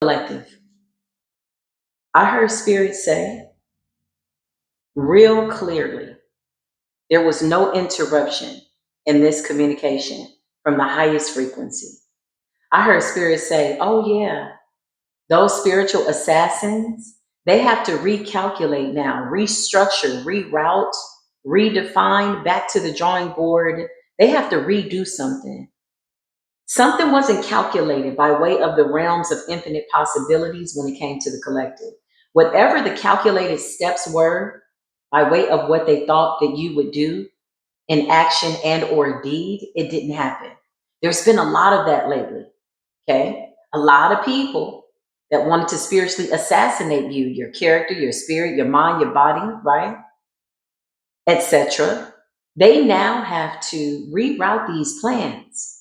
Collective. I heard Spirit say real clearly there was no interruption in this communication from the highest frequency. I heard Spirit say, oh, yeah, those spiritual assassins, they have to recalculate now, restructure, reroute, redefine, back to the drawing board. They have to redo something. Something wasn't calculated by way of the realms of infinite possibilities when it came to the collective. Whatever the calculated steps were by way of what they thought that you would do in action and or deed, it didn't happen. There's been a lot of that lately. Okay? A lot of people that wanted to spiritually assassinate you, your character, your spirit, your mind, your body, right? Etc. They now have to reroute these plans.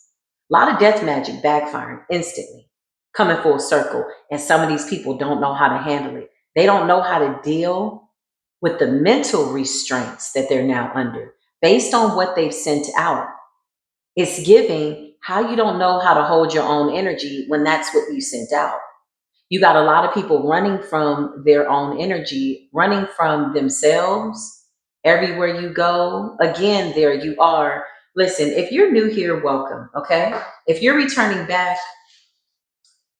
A lot of death magic backfiring instantly, coming full circle. And some of these people don't know how to handle it. They don't know how to deal with the mental restraints that they're now under based on what they've sent out. It's giving how you don't know how to hold your own energy when that's what you sent out. You got a lot of people running from their own energy, running from themselves everywhere you go. Again, there you are. Listen, if you're new here, welcome, okay? If you're returning back,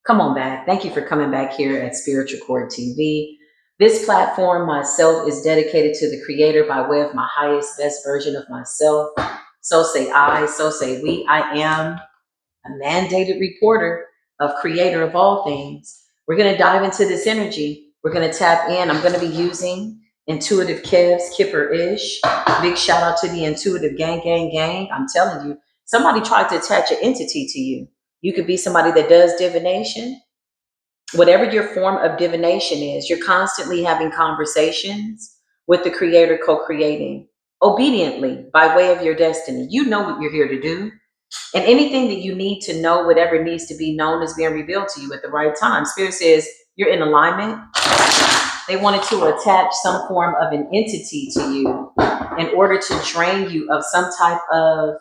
come on back. Thank you for coming back here at Spiritual Court TV. This platform, myself, is dedicated to the Creator by way of my highest, best version of myself. So say I, so say we. I am a mandated reporter of Creator of all things. We're going to dive into this energy. We're going to tap in. I'm going to be using Intuitive Kev's Kipper Ish. Big shout out to the Intuitive Gang, Gang, Gang. I'm telling you, somebody tried to attach an entity to you. You could be somebody that does divination. Whatever your form of divination is, you're constantly having conversations with the Creator, co-creating obediently by way of your destiny. You know what you're here to do. And anything that you need to know, whatever needs to be known, is being revealed to you at the right time. Spirit says you're in alignment. They wanted to attach some form of an entity to you in order to drain you of some type of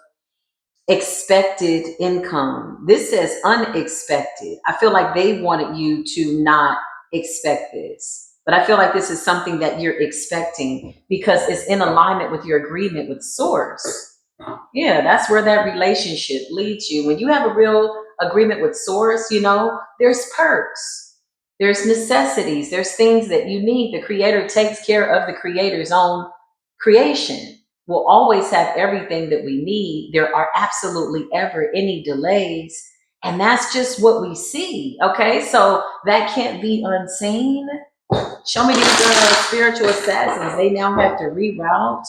expected income. This says unexpected. I feel like they wanted you to not expect this. But I feel like this is something that you're expecting because it's in alignment with your agreement with Source. Yeah, that's where that relationship leads you. When you have a real agreement with Source, there's perks, there's necessities, there's things that you need. The Creator takes care of the Creator's own creation. We'll always have everything that we need. There are absolutely ever any delays. And that's just what we see. Okay, so that can't be unseen. Show me these spiritual assassins. They now have to reroute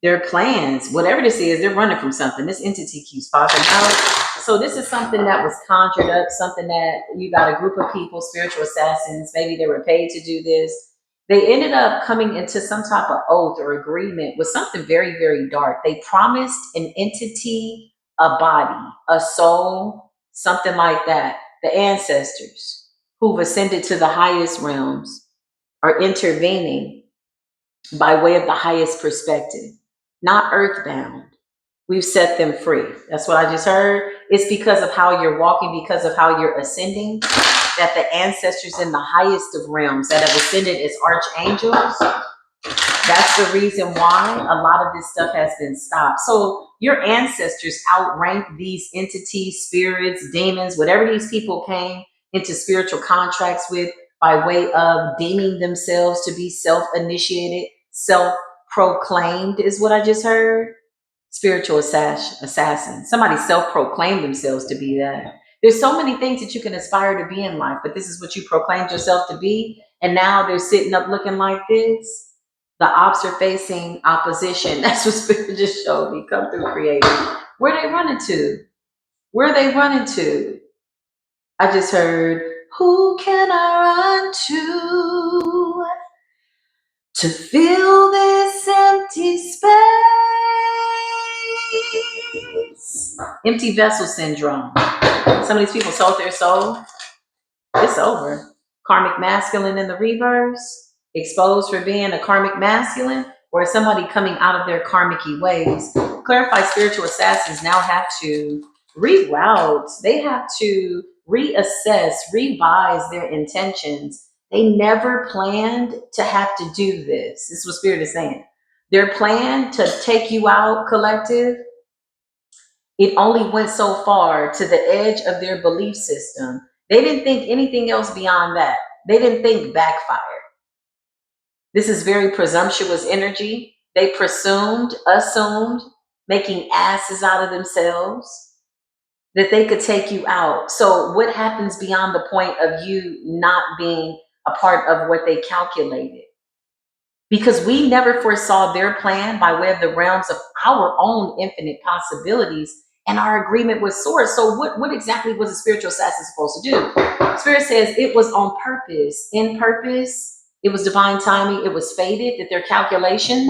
their plans. Whatever this is, they're running from something. This entity keeps popping out. So this is something that was conjured up, something that you got a group of people, spiritual assassins, maybe they were paid to do this. They ended up coming into some type of oath or agreement with something very, very dark. They promised an entity, a body, a soul, something like that. The ancestors who've ascended to the highest realms are intervening by way of the highest perspective, not earthbound. We've set them free. That's what I just heard. It's because of how you're walking, because of how you're ascending, that the ancestors in the highest of realms that have ascended as archangels, that's the reason why a lot of this stuff has been stopped. So your ancestors outrank these entities, spirits, demons, whatever these people came into spiritual contracts with by way of deeming themselves to be self-initiated, self-proclaimed is what I just heard. Spiritual assassin. Somebody self-proclaimed themselves to be that. There's so many things that you can aspire to be in life, but this is what you proclaimed yourself to be. And now they're sitting up looking like this. The ops are facing opposition. That's what Spirit just showed me. Come through, Creator. Where are they running to? Where are they running to? I just heard, who can I run to fill this empty space? Empty vessel syndrome. Some of these people sold their soul. It's over. Karmic masculine in the reverse, exposed for being a karmic masculine, or somebody coming out of their karmic ways. Clarified spiritual assassins now have to reroute. They have to reassess, revise their intentions. They never planned to have to do this. This is what Spirit is saying. Their plan to take you out, collective, it only went so far to the edge of their belief system. They didn't think anything else beyond that. They didn't think backfire. This is very presumptuous energy. They assumed, making asses out of themselves, that they could take you out. So what happens beyond the point of you not being a part of what they calculated? Because we never foresaw their plan by way of the realms of our own infinite possibilities and our agreement with source. So what exactly was a spiritual assassin supposed to do? Spirit says it was on purpose, in purpose. It was divine timing. It was fated that their calculations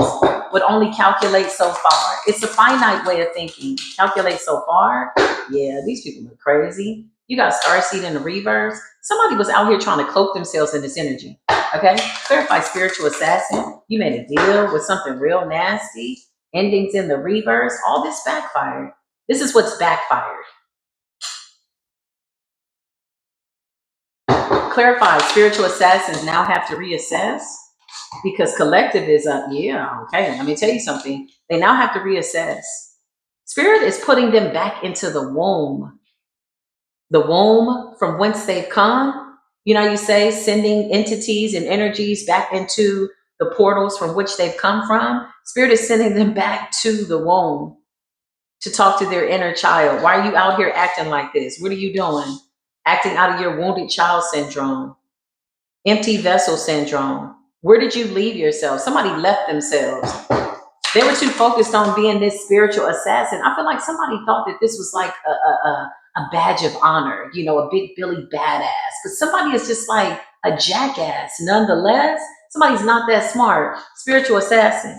would only calculate so far. It's a finite way of thinking. Calculate so far. Yeah, these people are crazy. You got starseed in the reverse. Somebody was out here trying to cloak themselves in this energy. Okay, clarify spiritual assassin. You made a deal with something real nasty. Endings in the reverse. All this backfired. This is what's backfired. Clarify spiritual assassins now have to reassess because collective is up. Yeah, okay. Let me tell you something. They now have to reassess. Spirit is putting them back into the womb from whence they've come. You know, you say sending entities and energies back into the portals from which they've come from. Spirit is sending them back to the womb to talk to their inner child. Why are you out here acting like this? What are you doing? Acting out of your wounded child syndrome, empty vessel syndrome. Where did you leave yourself? Somebody left themselves. They were too focused on being this spiritual assassin. I feel like somebody thought that this was like a badge of honor, you know, a big Billy badass. But somebody is just like a jackass nonetheless. Somebody's not that smart. Spiritual assassin.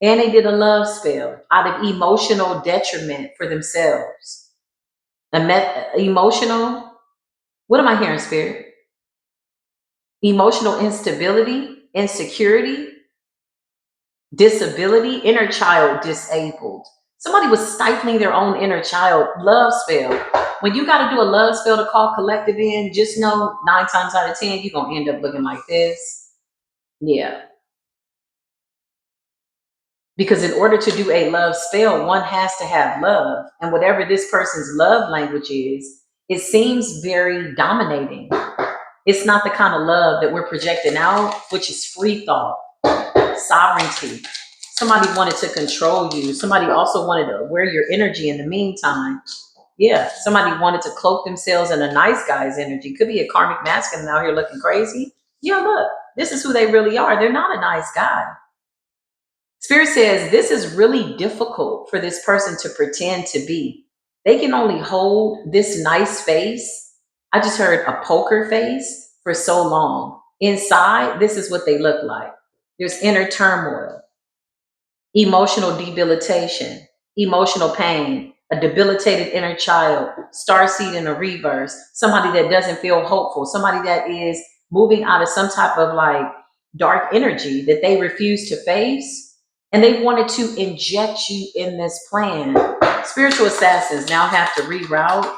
And they did a love spell out of emotional detriment for themselves. Emotional, what am I hearing, Spirit? Emotional instability, insecurity, disability, inner child disabled. Somebody was stifling their own inner child. Love spell. When you got to do a love spell to call collective in, just know 9 times out of 10, you're going to end up looking like this. Yeah. Because in order to do a love spell, one has to have love. And whatever this person's love language is, it seems very dominating. It's not the kind of love that we're projecting out, which is free thought, sovereignty. Somebody wanted to control you. Somebody also wanted to wear your energy in the meantime. Yeah, somebody wanted to cloak themselves in a nice guy's energy. Could be a karmic masculine out here looking crazy. Yeah, look, this is who they really are. They're not a nice guy. Spirit says this is really difficult for this person to pretend to be. They can only hold this nice face. I just heard a poker face for so long. Inside, this is what they look like. There's inner turmoil, emotional debilitation, emotional pain, a debilitated inner child, starseed in a reverse, somebody that doesn't feel hopeful, somebody that is moving out of some type of like dark energy that they refuse to face. And they wanted to inject you in this plan. Spiritual assassins now have to reroute.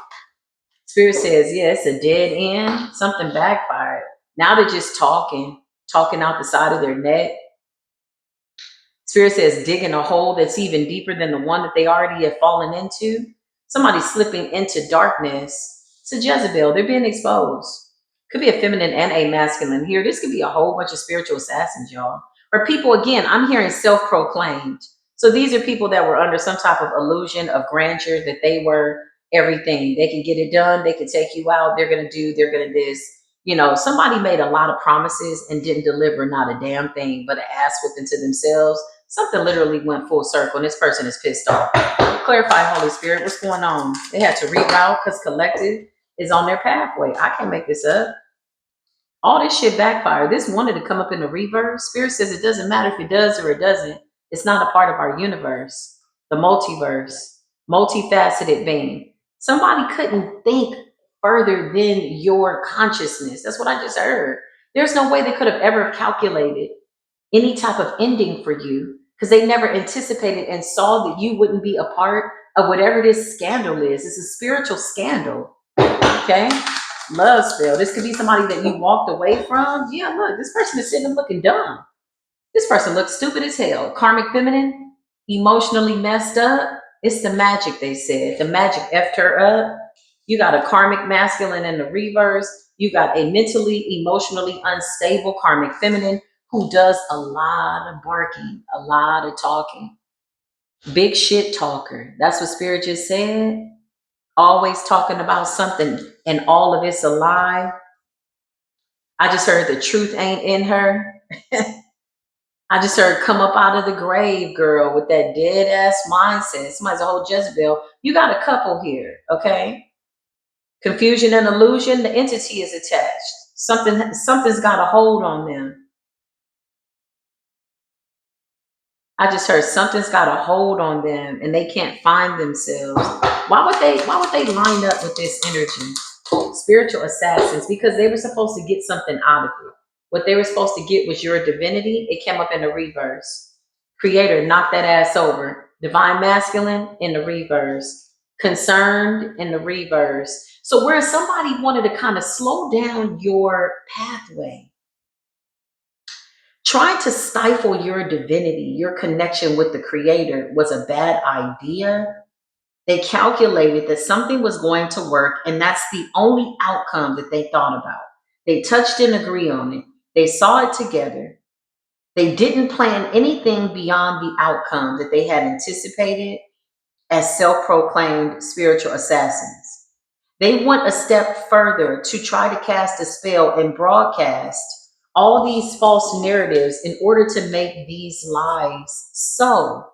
Spirit says, yeah, it's a dead end. Something backfired. Now they're just talking out the side of their neck. Spirit says digging a hole that's even deeper than the one that they already have fallen into. Somebody slipping into darkness. It's a Jezebel. They're being exposed. Could be a feminine and a masculine here. This could be a whole bunch of spiritual assassins, y'all. Or people, again, I'm hearing self-proclaimed. So these are people that were under some type of illusion of grandeur, that they were everything. They can get it done. They can take you out. They're going to this. You know, somebody made a lot of promises and didn't deliver not a damn thing, but an ass whooping to themselves. Something literally went full circle, and this person is pissed off. Clarify, Holy Spirit, what's going on? They had to reroute because collective is on their pathway. I can't make this up. All this shit backfired. This wanted to come up in the reverse. Spirit says it doesn't matter if it does or it doesn't. It's not a part of our universe, the multiverse, multifaceted being. Somebody couldn't think further than your consciousness. That's what I just heard. There's no way they could have ever calculated any type of ending for you because they never anticipated and saw that you wouldn't be a part of whatever this scandal is. It's a spiritual scandal. Okay. Love spell. This could be somebody that you walked away from. Yeah, look, this person is sitting looking dumb. This person looks stupid as hell. Karmic feminine, emotionally messed up. It's the magic, they said. The magic effed her up. You got a karmic masculine in the reverse. You got a mentally, emotionally unstable karmic feminine who does a lot of barking, a lot of talking. Big shit talker. That's what Spirit just said. Always talking about something and all of it's a lie. I just heard the truth ain't in her. I just heard come up out of the grave, girl, with that dead ass mindset. Somebody's a whole Jezebel. You got a couple here, okay? Confusion and illusion, the entity is attached. Something's got a hold on them. I just heard something's got a hold on them and they can't find themselves. Why would they line up with this energy? Spiritual assassins, because they were supposed to get something out of it. What they were supposed to get was your divinity. It came up in the reverse. Creator, knock that ass over. Divine masculine in the reverse. Concerned in the reverse. So where somebody wanted to kind of slow down your pathway, trying to stifle your divinity, your connection with the creator was a bad idea. They calculated that something was going to work, and that's the only outcome that they thought about. They touched and agreed on it. They saw it together. They didn't plan anything beyond the outcome that they had anticipated as self-proclaimed spiritual assassins. They went a step further to try to cast a spell and broadcast all these false narratives in order to make these lies so.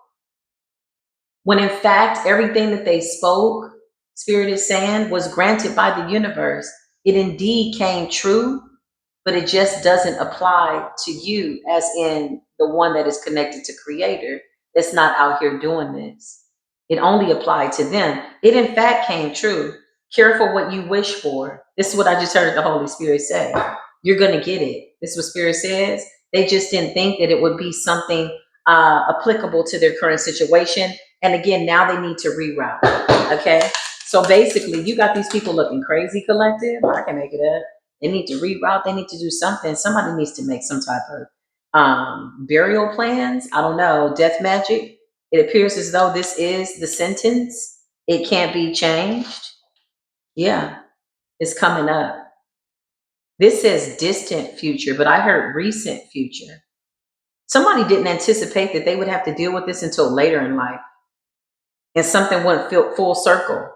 When in fact, everything that they spoke, Spirit is saying, was granted by the universe. It indeed came true, but it just doesn't apply to you, as in the one that is connected to Creator that's not out here doing this. It only applied to them. It in fact came true. Careful what you wish for. This is what I just heard the Holy Spirit say. You're going to get it. This is what Spirit says. They just didn't think that it would be something applicable to their current situation. And again, now they need to reroute. Okay. So basically, you got these people looking crazy, collective. I can make it up. They need to reroute. They need to do something. Somebody needs to make some type of burial plans. I don't know. Death magic. It appears as though this is the sentence. It can't be changed. Yeah, it's coming up. This says distant future, but I heard recent future. Somebody didn't anticipate that they would have to deal with this until later in life. And something went full circle.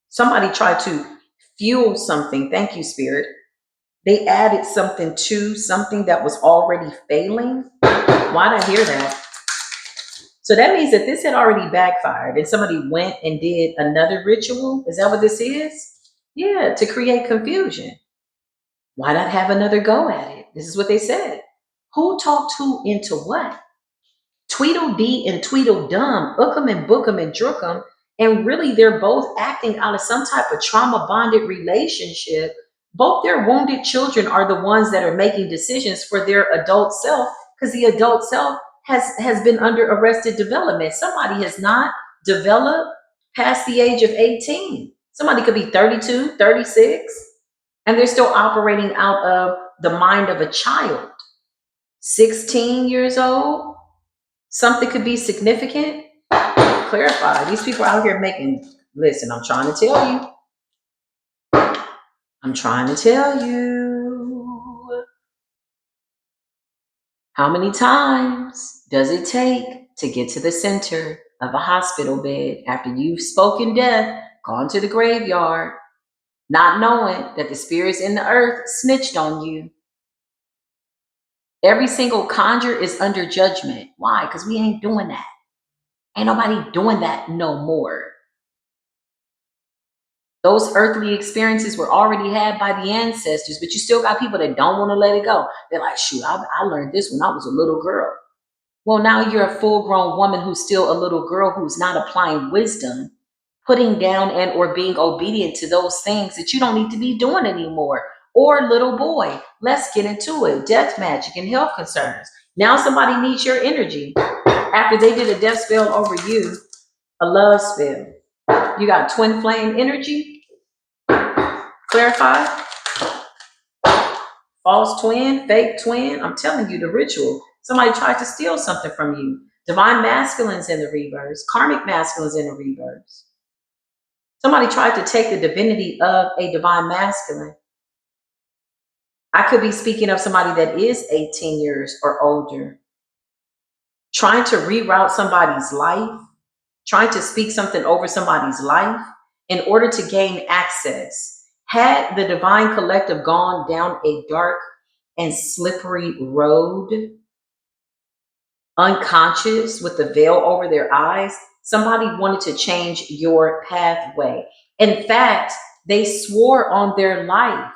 Somebody tried to fuel something. Thank you, Spirit. They added something to something that was already failing. Why did I hear that? So that means that this had already backfired and somebody went and did another ritual. Is that what this is? Yeah, to create confusion. Why not have another go at it? This is what they said. Who talked who into what? Tweedledee and Tweedledum, Ookum and Bookum and Drookum, and really they're both acting out of some type of trauma bonded relationship. Both their wounded children are the ones that are making decisions for their adult self, because the adult self has been under arrested development. Somebody has not developed past the age of 18. Somebody could be 32, 36, and they're still operating out of the mind of a child. 16 years old, something could be significant. Clarify. These people out here making, listen, I'm trying to tell you. I'm trying to tell you. How many times does it take to get to the center of a hospital bed after you've spoken death, gone to the graveyard, not knowing that the spirits in the earth snitched on you? Every single conjure is under judgment. Why? Because we ain't doing that. Ain't nobody doing that no more. Those earthly experiences were already had by the ancestors, but you still got people that don't want to let it go. They're like, shoot, I learned this when I was a little girl. Well, now you're a full-grown woman who's still a little girl who's not applying wisdom, putting down and or being obedient to those things that you don't need to be doing anymore. Or little boy, let's get into it. Death magic and health concerns. Now somebody needs your energy. After they did a death spell over you, a love spell. You got twin flame energy. Clarify. False twin, fake twin. I'm telling you the ritual. Somebody tried to steal something from you. Divine masculines in the reverse. Karmic masculines in the reverse. Somebody tried to take the divinity of a divine masculine. I could be speaking of somebody that is 18 years or older, trying to reroute somebody's life, trying to speak something over somebody's life in order to gain access. Had the divine collective gone down a dark and slippery road, unconscious with the veil over their eyes, somebody wanted to change your pathway. In fact, they swore on their life.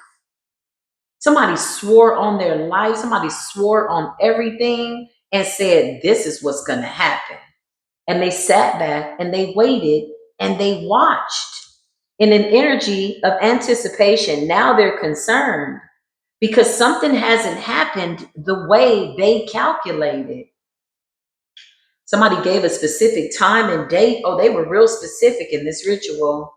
Somebody swore on their life. Somebody swore on everything and said, this is what's going to happen. And they sat back and they waited and they watched in an energy of anticipation. Now they're concerned because something hasn't happened the way they calculated. Somebody gave a specific time and date. Oh, they were real specific in this ritual.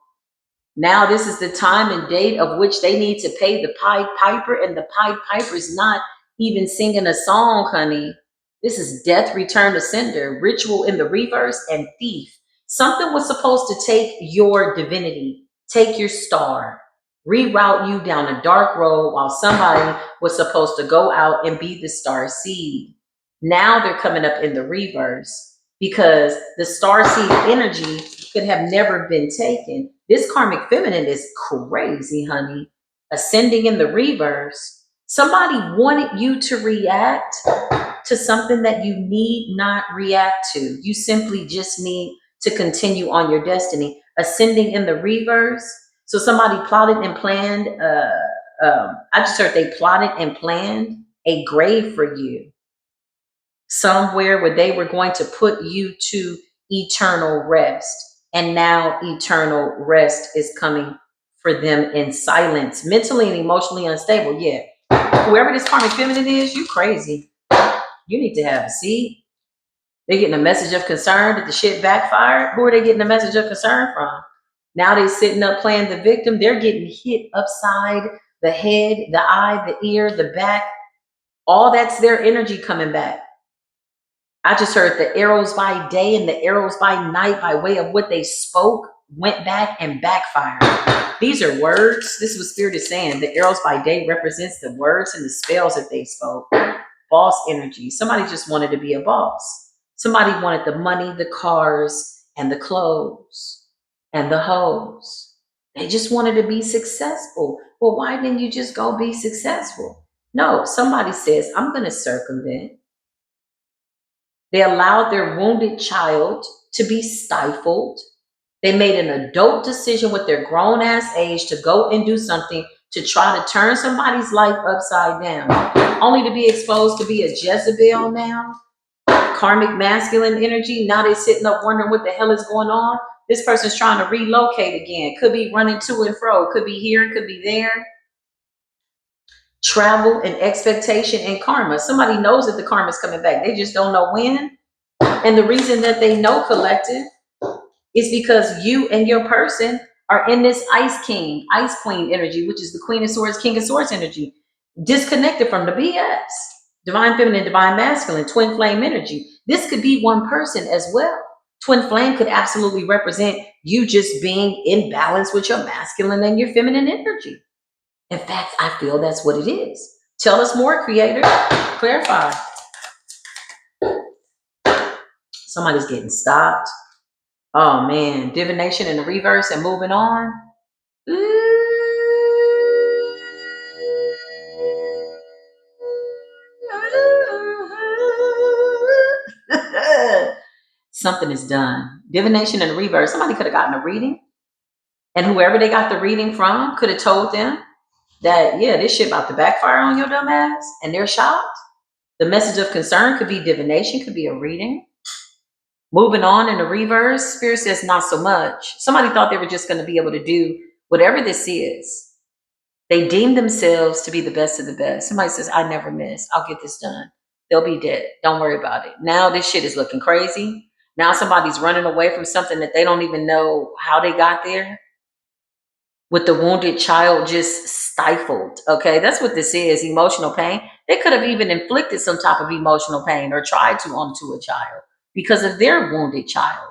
Now this is the time and date of which they need to pay the Pied Piper, and the Pied Piper's not even singing a song, honey. This is death, return to sender, ritual in the reverse, and thief. Something was supposed to take your divinity, take your star, reroute you down a dark road while somebody was supposed to go out and be the star seed. Now they're coming up in the reverse because the star seed energy could have never been taken. This karmic feminine is crazy, honey. Ascending in the reverse. Somebody wanted you to react to something that you need not react to. You simply just need to continue on your destiny. Ascending in the reverse. So somebody plotted and planned, I just heard they plotted and planned a grave for you. Somewhere where they were going to put you to eternal rest. And now eternal rest is coming for them in silence. Mentally and emotionally unstable. Yeah. Whoever this karmic feminine is, you crazy. You need to have a seat. They're getting a message of concern that the shit backfired. Who are they getting a message of concern from? Now they sitting up playing the victim. They're getting hit upside the head, the eye, the ear, the back. All that's their energy coming back. I just heard the arrows by day and the arrows by night by way of what they spoke went back and backfired. These are words. This is what Spirit is saying. The arrows by day represents the words and the spells that they spoke. Boss energy. Somebody just wanted to be a boss. Somebody wanted the money, the cars, and the clothes, and the hoes. They just wanted to be successful. Well, why didn't you just go be successful? No, somebody says, I'm going to circumvent. They allowed their wounded child to be stifled. They made an adult decision with their grown ass age to go and do something to try to turn somebody's life upside down, only to be exposed to be a Jezebel now. Karmic masculine energy. Now they're sitting up wondering what the hell is going on. This person's trying to relocate again. Could be running to and fro. Could be here, could be there. Travel and expectation and karma. Somebody knows that the karma is coming back. They just don't know when. And the reason that they know, collective, is because you and your person are in this ice king, ice queen energy, which is the queen of swords, king of swords energy, disconnected from the BS. Divine feminine, divine masculine, twin flame energy. This could be one person as well. Twin flame could absolutely represent you just being in balance with your masculine and your feminine energy. In fact, I feel that's what it is. Tell us more, creator. Clarify. Somebody's getting stopped. Oh man, divination in the reverse and moving on. Something is done. Divination in the reverse. Somebody could have gotten a reading, and whoever they got the reading from could have told them that, yeah, this shit about to backfire on your dumb ass, and they're shocked. The message of concern could be divination, could be a reading. Moving on in the reverse, Spirit says not so much. Somebody thought they were just going to be able to do whatever this is. They deem themselves to be the best of the best. Somebody says, I never miss. I'll get this done. They'll be dead. Don't worry about it. Now this shit is looking crazy. Now somebody's running away from something that they don't even know how they got there. with the wounded child just stifled. Okay, that's what this is, emotional pain. They could have even inflicted some type of emotional pain or tried to onto a child because of their wounded child.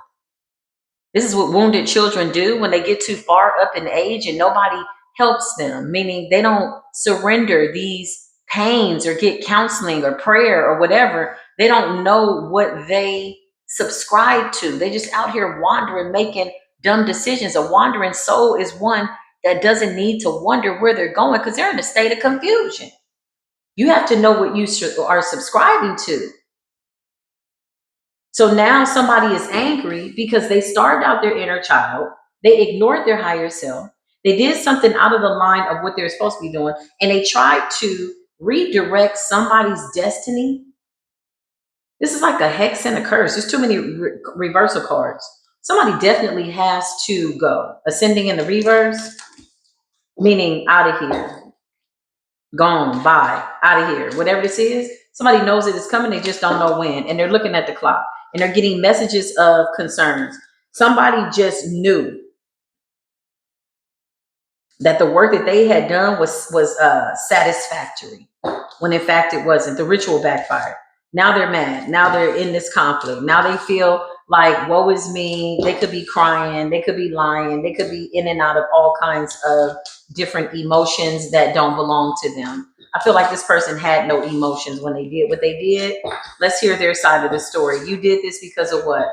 This is what wounded children do when they get too far up in age and nobody helps them, meaning they don't surrender these pains or get counseling or prayer or whatever. They don't know what they subscribe to. They just out here wandering, making dumb decisions. A wandering soul is one that doesn't need to wonder where they're going because they're in a state of confusion. You have to know what you are subscribing to. So now somebody is angry because they starved out their inner child, they ignored their higher self, they did something out of the line of what they're supposed to be doing, and they tried to redirect somebody's destiny. This is like a hex and a curse. There's too many reversal cards. Somebody definitely has to go. Ascending in the reverse, meaning out of here, gone, bye, out of here. Whatever this is, somebody knows it is coming, they just don't know when. And they're looking at the clock and they're getting messages of concerns. Somebody just knew that the work that they had done was satisfactory, when in fact it wasn't. The ritual backfired. Now they're mad. Now they're in this conflict. Now they feel like, woe is me. They could be crying. They could be lying. They could be in and out of all kinds of different emotions that don't belong to them. I feel like this person had no emotions when they did what they did. Let's hear their side of the story. You did this because of what?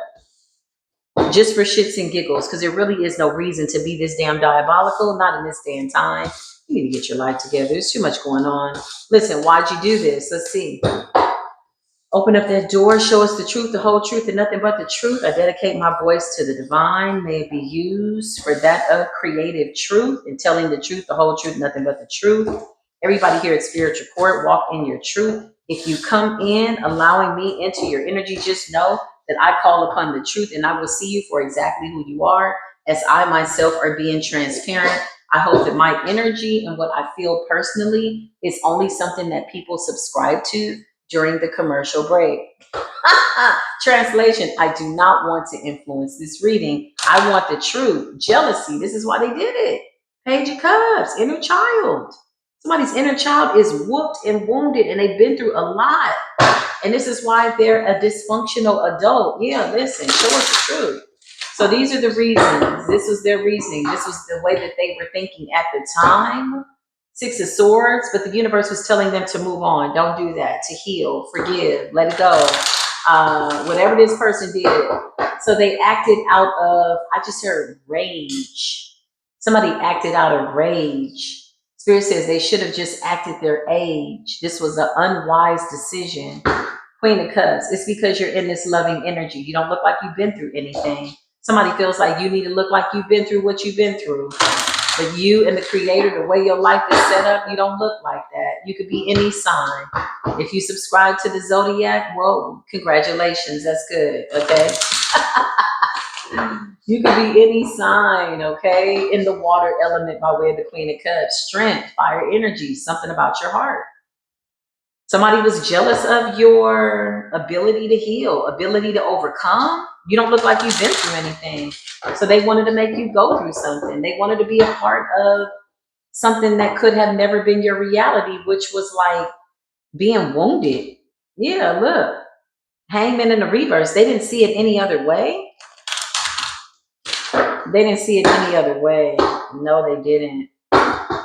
Just for shits and giggles, because there really is no reason to be this damn diabolical, not in this day and time. You need to get your life together. There's too much going on. Listen, why'd you do this? Let's see. Open up that door, show us the truth, the whole truth, and nothing but the truth. I dedicate my voice to the divine. May it be used for that of creative truth and telling the truth, the whole truth, nothing but the truth. Everybody here at Spiritual Court, walk in your truth. If you come in, allowing me into your energy, just know that I call upon the truth and I will see you for exactly who you are, as I myself are being transparent. I hope that my energy and what I feel personally is only something that people subscribe to during the commercial break. Translation, I do not want to influence this reading. I want the truth. Jealousy, this is why they did it. Page of Cups, inner child. Somebody's inner child is whooped and wounded and they've been through a lot. And this is why they're a dysfunctional adult. Yeah, listen, show us the truth. So these are the reasons. This was their reasoning. This was the way that they were thinking at the time. Six of Swords, but the universe was telling them to move on. Don't do that. To heal, forgive, let it go. Whatever this person did. So they acted out of, I just heard rage. Somebody acted out of rage. Spirit says they should have just acted their age. This was an unwise decision. Queen of Cups, it's because you're in this loving energy. You don't look like you've been through anything. Somebody feels like you need to look like you've been through what you've been through. But you and the creator, the way your life is set up, you don't look like that. You could be any sign. If you subscribe to the zodiac, well, congratulations. That's good. Okay. You could be any sign, okay? In the water element by way of the Queen of Cups. Strength, fire energy, something about your heart. Somebody was jealous of your ability to heal, ability to overcome. You don't look like you've been through anything. So they wanted to make you go through something. They wanted to be a part of something that could have never been your reality, which was like being wounded. Yeah, look. Hangman in the reverse. They didn't see it any other way. They didn't see it any other way. No, they didn't.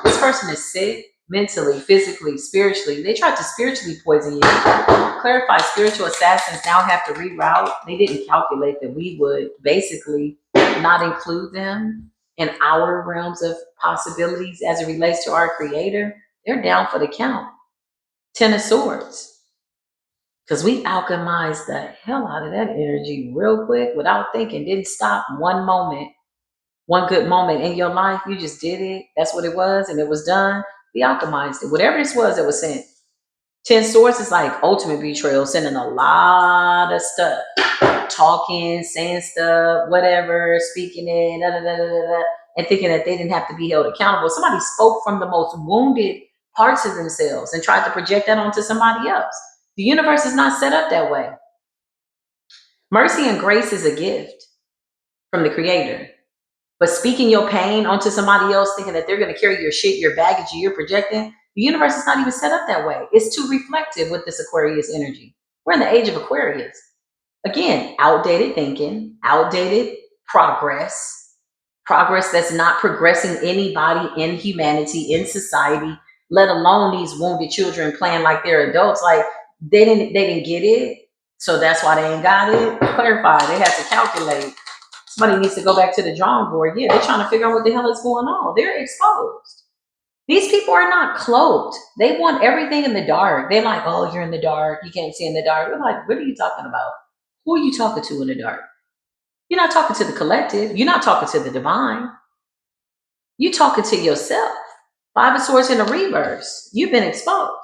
This person is sick mentally, physically, spiritually. They tried to spiritually poison you. Clarify, spiritual assassins now have to reroute. They didn't calculate that we would basically not include them in our realms of possibilities as it relates to our creator. They're down for the count. Ten of Swords. Because we alchemized the hell out of that energy real quick without thinking. Didn't stop one moment. One good moment in your life, you just did it. That's what it was, and it was done. We alchemized it. Whatever this was that was sent. 10 Swords is like ultimate betrayal, sending a lot of stuff. Talking, saying stuff, whatever, speaking it, da, da, da, da, da, and thinking that they didn't have to be held accountable. Somebody spoke from the most wounded parts of themselves and tried to project that onto somebody else. The universe is not set up that way. Mercy and grace is a gift from the creator. But speaking your pain onto somebody else, thinking that they're going to carry your shit, your baggage, you're projecting, the universe is not even set up that way. It's too reflective with this Aquarius energy. We're in the age of Aquarius. Again, outdated thinking, outdated progress, progress that's not progressing anybody in humanity, in society, let alone these wounded children playing like they're adults. Like they didn't get it, so that's why they ain't got it. Clarify. They had to calculate. Somebody needs to go back to the drawing board. Yeah, they're trying to figure out what the hell is going on. They're exposed. These people are not cloaked. They want everything in the dark. They're like, oh, you're in the dark. You can't see in the dark. We're like, what are you talking about? Who are you talking to in the dark? You're not talking to the collective. You're not talking to the divine. You're talking to yourself. Five of Swords in the reverse. You've been exposed.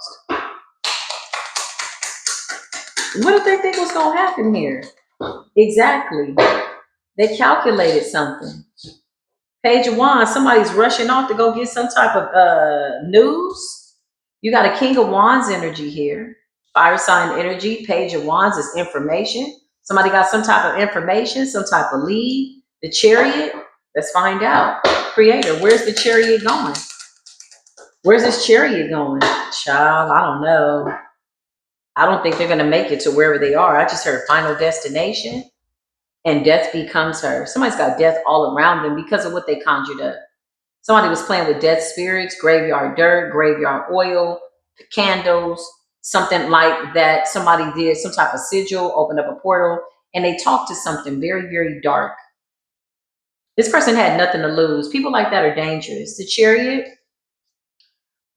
What did they think was going to happen here? Exactly. They calculated something. Page of Wands, somebody's rushing off to go get some type of news. You got a King of Wands energy here. Fire sign energy. Page of Wands is information. Somebody got some type of information, some type of lead. The Chariot, let's find out. Creator, where's the Chariot going? Where's this Chariot going? Child, I don't know. I don't think they're going to make it to wherever they are. I just heard final destination. And death becomes her. Somebody's got death all around them because of what they conjured up. Somebody was playing with death spirits, graveyard dirt, graveyard oil, candles, something like that. Somebody did some type of sigil, opened up a portal, and they talked to something very, very dark. This person had nothing to lose. People like that are dangerous. The Chariot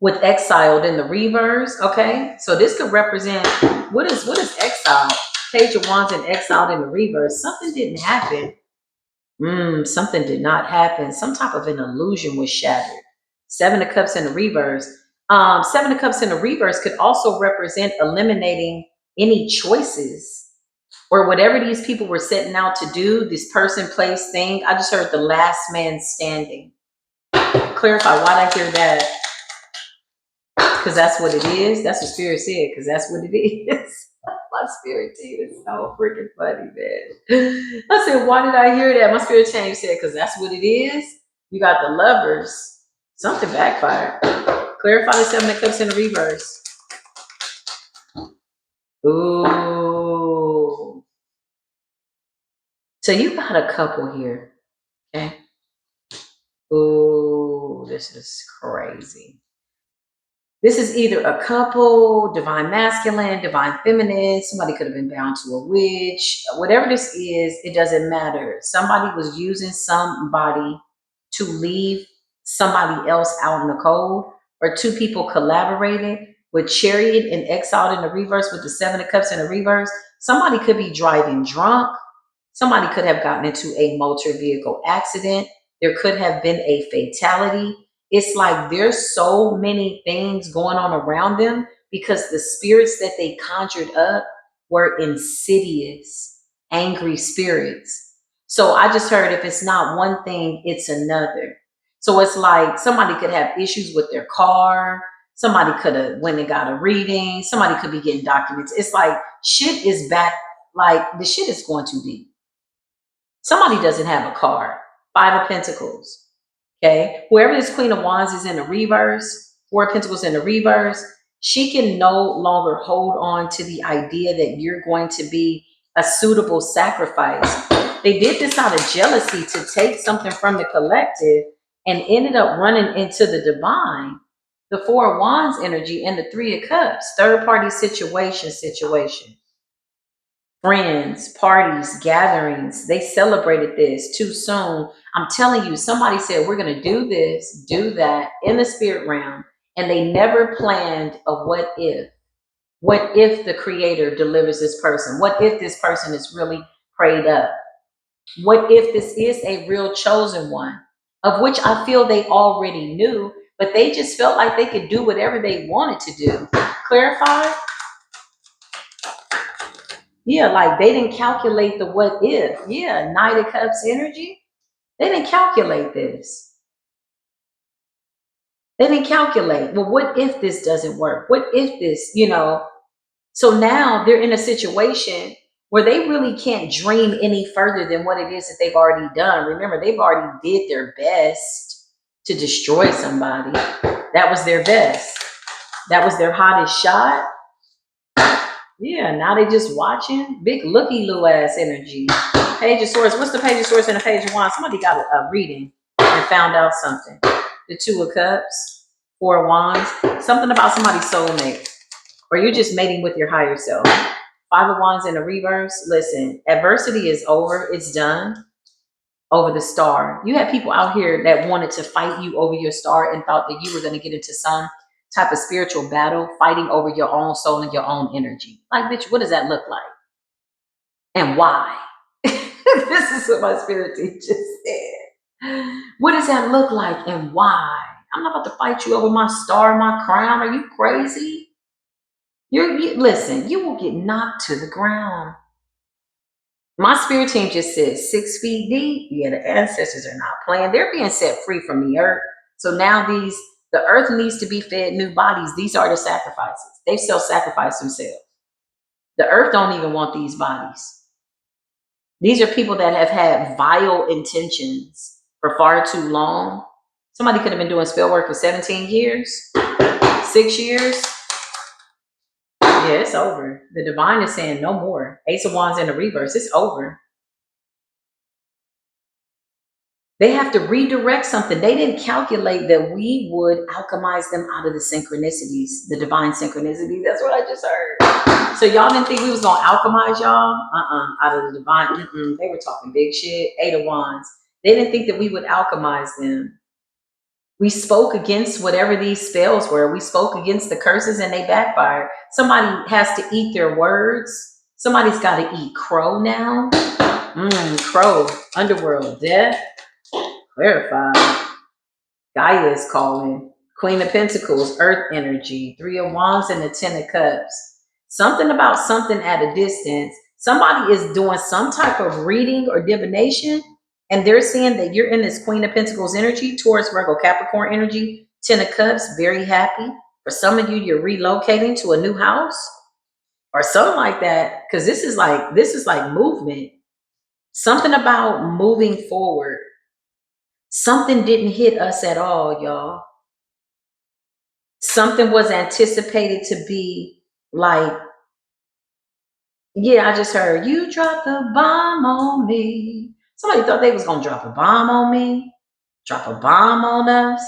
with exiled in the reverse. Okay, so this could represent what is exile? Page of Wands and exiled in the reverse. Something didn't happen. Something did not happen. Some type of an illusion was shattered. Seven of Cups in the reverse. Seven of Cups in the reverse could also represent eliminating any choices or whatever these people were setting out to do. This person, place, thing. I just heard the last man standing. Clarify why I hear that. Because that's what it is. That's what Spirit said. Because that's what it is. My spirit team is so freaking funny, man. I said, why did I hear that? My spirit change said, because that's what it is. You got the Lovers. Something backfired. Clarify the Seven of Cups in the reverse. Ooh. So you got a couple here. Okay. Ooh, this is crazy. This is either a couple, divine masculine, divine feminine. Somebody could have been bound to a witch. Whatever this is, it doesn't matter. Somebody was using somebody to leave somebody else out in the cold, or two people collaborated with Chariot and exiled in the reverse with the Seven of Cups in the reverse. Somebody could be driving drunk. Somebody could have gotten into a motor vehicle accident. There could have been a fatality. It's like there's so many things going on around them because the spirits that they conjured up were insidious, angry spirits. So I just heard if it's not one thing, it's another. So it's like somebody could have issues with their car. Somebody could have went and got a reading. Somebody could be getting documents. It's like shit is back. Like the shit is going too deep. Somebody doesn't have a card. Five of Pentacles. Okay. Whoever this Queen of Wands is in the reverse, Four of Pentacles in the reverse, she can no longer hold on to the idea that you're going to be a suitable sacrifice. They did this out of jealousy to take something from the collective and ended up running into the divine. The Four of Wands energy and the Three of Cups. Third party situation. Friends, parties, gatherings, they celebrated this too soon. I'm telling you, somebody said, we're going to do this, do that in the spirit realm. And they never planned a what if. What if the creator delivers this person? What if this person is really prayed up? What if this is a real chosen one? Of which I feel they already knew, but they just felt like they could do whatever they wanted to do. Clarify? Yeah, like they didn't calculate the what if. Yeah, Knight of Cups energy. They didn't calculate this. They didn't calculate, well, what if this doesn't work? What if this, So now they're in a situation where they really can't dream any further than what it is that they've already done. Remember, they've already did their best to destroy somebody. That was their best. That was their hottest shot. Yeah, now they just watching. Big looky loo ass energy. Page of Swords. What's the Page of Swords and the Page of Wands? Somebody got a reading and found out something. The Two of Cups, Four of Wands. Something about somebody's soulmate. Or you're just mating with your higher self. Five of Wands in the reverse. Listen, adversity is over. It's done. Over the star. You had people out here that wanted to fight you over your star and thought that you were going to get into some type of spiritual battle, fighting over your own soul and your own energy. Like, bitch, what does that look like? And why? This is what my spirit teacher said. What does that look like and why? I'm not about to fight you over my star, my crown. Are you crazy? Listen, you will get knocked to the ground. My spirit team just said 6 feet deep. Yeah, the ancestors are not playing. They're being set free from the earth. So now the earth needs to be fed new bodies. These are the sacrifices. They self-sacrifice themselves. The earth don't even want these bodies. These are people that have had vile intentions for far too long. Somebody could have been doing spell work for 17 years, 6 years. Yeah, it's over. The divine is saying no more. Ace of Wands in the reverse. It's over. They have to redirect something. They didn't calculate that we would alchemize them out of the synchronicities, the divine synchronicities. That's what I just heard. So y'all didn't think we was gonna alchemize y'all? Out of the divine. They were talking big shit. Eight of Wands. They didn't think that we would alchemize them. We spoke against whatever these spells were. We spoke against the curses and they backfired. Somebody has to eat their words. Somebody's got to eat crow now. Crow, underworld, death. Clarify. Gaia is calling. Queen of Pentacles, earth energy. Three of Wands and the Ten of Cups. Something about something at a distance. Somebody is doing some type of reading or divination, and they're saying that you're in this Queen of Pentacles energy, Taurus, Virgo, Capricorn energy, Ten of Cups, very happy. For some of you, you're relocating to a new house or something like that, because this is like movement. Something about moving forward. Something didn't hit us at all, y'all. Something was anticipated to be like, yeah, I just heard you drop the bomb on me. Somebody thought they was gonna drop a bomb on me, drop a bomb on us.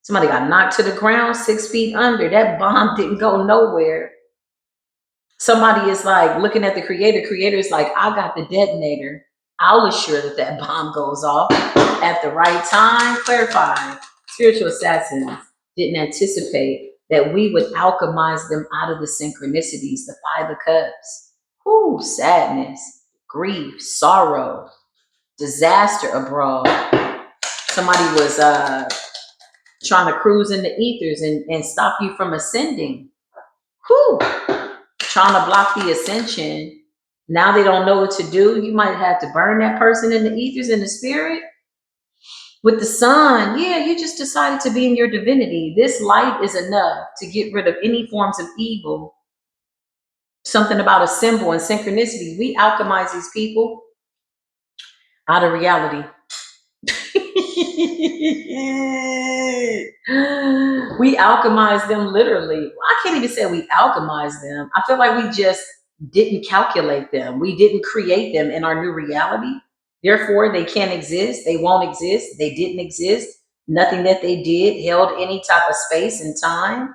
Somebody got knocked to the ground 6 feet under. That bomb didn't go nowhere. Somebody is like looking at the creator. Creator is like, I got the detonator. I'll assure that that bomb goes off at the right time. Clarify. Spiritual assassins didn't anticipate that we would alchemize them out of the synchronicities, the Five of Cups. Whoo, sadness, grief, sorrow, disaster abroad. Somebody was trying to cruise in the ethers and stop you from ascending. Whoo, trying to block the ascension. Now they don't know what to do. You might have to burn that person in the ethers, in the spirit. With the sun, yeah, you just decided to be in your divinity. This light is enough to get rid of any forms of evil. Something about a symbol and synchronicity. We alchemize these people out of reality. We alchemize them literally. I can't even say we alchemize them. I feel like we just didn't calculate them. We didn't create them in our new reality. Therefore, they can't exist. They won't exist. They didn't exist. Nothing that they did held any type of space and time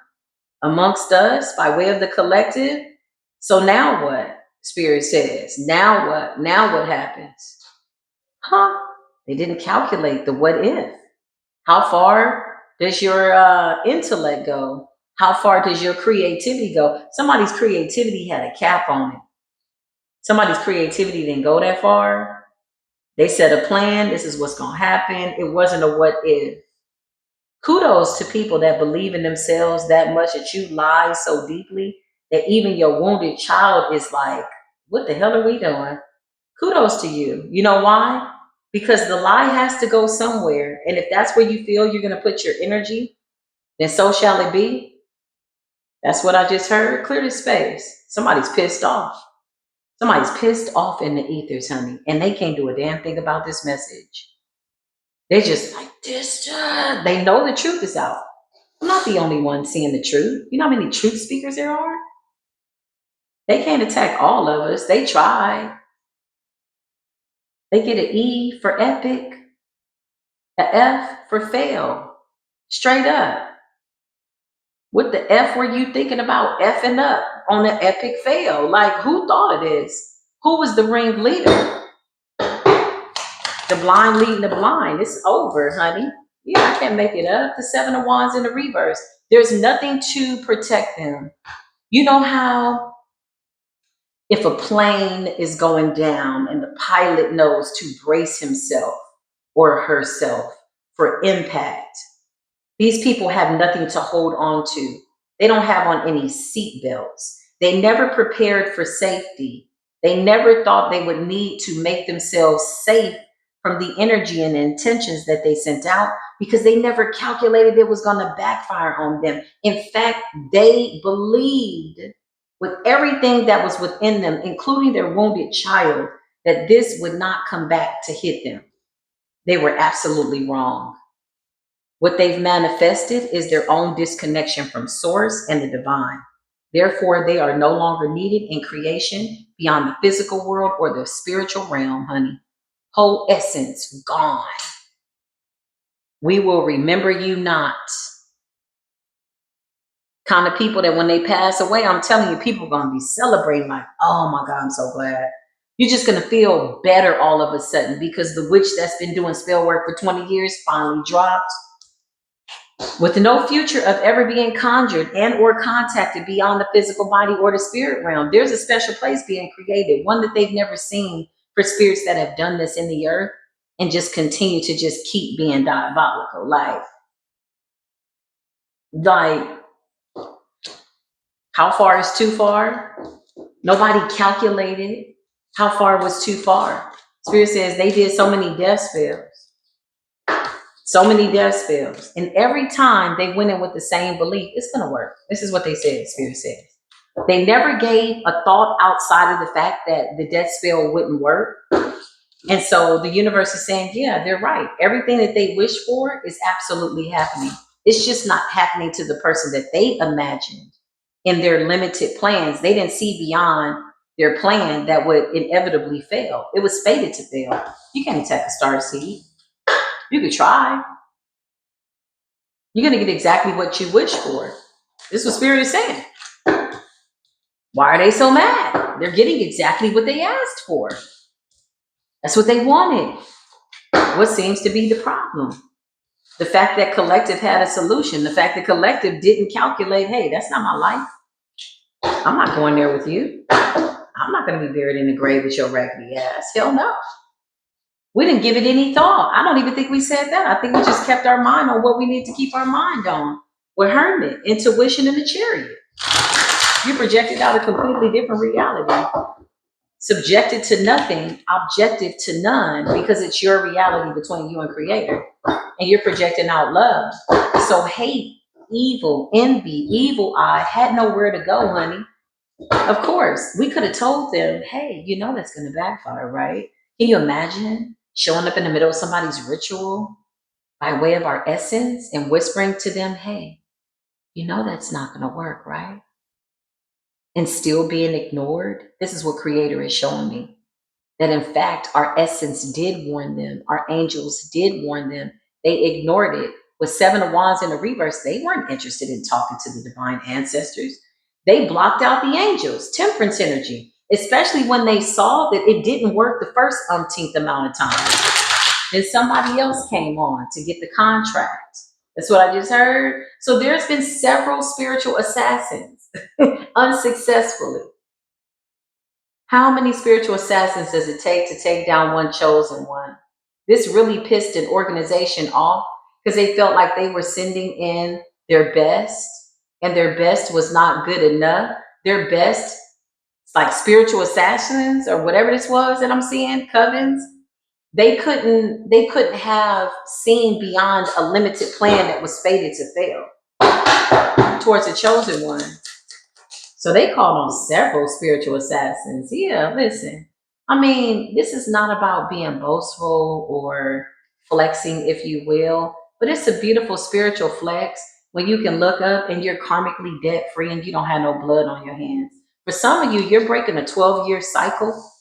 amongst us by way of the collective. So now what? Spirit says. Now what? Now what happens? Huh? They didn't calculate the what if. How far does your intellect go? How far does your creativity go? Somebody's creativity had a cap on it. Somebody's creativity didn't go that far. They set a plan. This is what's going to happen. It wasn't a what if. Kudos to people that believe in themselves that much, that you lie so deeply that even your wounded child is like, what the hell are we doing? Kudos to you. You know why? Because the lie has to go somewhere. And if that's where you feel you're going to put your energy, then so shall it be. That's what I just heard. Clear the space. Somebody's pissed off. Somebody's pissed off in the ethers, honey, and they can't do a damn thing about this message. They're just like, this, they know the truth is out. I'm not the only one seeing the truth. You know how many truth speakers there are? They can't attack all of us. They try. They get an E for epic, an F for fail. Straight up. What the F were you thinking about effing up on an epic fail? Like, who thought of this? Who was the ringleader? The blind leading the blind. It's over, honey. Yeah, I can't make it up. The Seven of Wands in the reverse. There's nothing to protect them. You know how if a plane is going down and the pilot knows to brace himself or herself for impact, these people have nothing to hold on to. They don't have on any seat belts. They never prepared for safety. They never thought they would need to make themselves safe from the energy and intentions that they sent out because they never calculated it was going to backfire on them. In fact, they believed with everything that was within them, including their wounded child, that this would not come back to hit them. They were absolutely wrong. What they've manifested is their own disconnection from source and the divine. Therefore, they are no longer needed in creation beyond the physical world or the spiritual realm, honey. Whole essence gone. We will remember you not. Kind of people that when they pass away, I'm telling you, people are going to be celebrating like, oh my God, I'm so glad. You're just going to feel better all of a sudden because the witch that's been doing spell work for 20 years finally dropped. With no future of ever being conjured and or contacted beyond the physical body or the spirit realm, there's a special place being created, one that they've never seen for spirits that have done this in the earth and just continue to just keep being diabolical. Like, how far is too far? Nobody calculated how far was too far. Spirit says they did so many death spells. So many death spells. And every time they went in with the same belief, it's going to work. This is what they said, Spirit says. They never gave a thought outside of the fact that the death spell wouldn't work. And so the universe is saying, yeah, they're right. Everything that they wish for is absolutely happening. It's just not happening to the person that they imagined in their limited plans. They didn't see beyond their plan that would inevitably fail. It was fated to fail. You can't attack a star seed. You could try. You're going to get exactly what you wish for. This is what Spirit is saying. Why are they so mad? They're getting exactly what they asked for. That's what they wanted. What seems to be the problem? The fact that collective had a solution. The fact that collective didn't calculate, hey, that's not my life. I'm not going there with you. I'm not going to be buried in the grave with your raggedy ass. Hell no. We didn't give it any thought. I don't even think we said that. I think we just kept our mind on what we need to keep our mind on. We're hermit, intuition, and the chariot. You projected out a completely different reality. Subjected to nothing, objective to none, because it's your reality between you and Creator. And you're projecting out love. So hate, evil, envy, evil eye had nowhere to go, honey. Of course, we could have told them, hey, you know that's going to backfire, right? Can you imagine showing up in the middle of somebody's ritual by way of our essence and whispering to them, hey, you know that's not going to work, right? And still being ignored. This is what Creator is showing me. That in fact, our essence did warn them. Our angels did warn them. They ignored it. With Seven of Wands in the reverse, they weren't interested in talking to the divine ancestors. They blocked out the angels, temperance energy, especially when they saw that it didn't work the first umpteenth amount of times. Then somebody else came on to get the contract. That's what I just heard. So there's been several spiritual assassins unsuccessfully. How many spiritual assassins does it take to take down one chosen one? This really pissed an organization off because they felt like they were sending in their best and their best was not good enough. Their best, it's like spiritual assassins or whatever this was that I'm seeing, covens. They couldn't have seen beyond a limited plan that was fated to fail towards a chosen one. So they called on several spiritual assassins. Yeah, listen. I mean, this is not about being boastful or flexing, if you will, but it's a beautiful spiritual flex when you can look up and you're karmically debt free and you don't have no blood on your hands. For some of you, you're breaking a 12-year cycle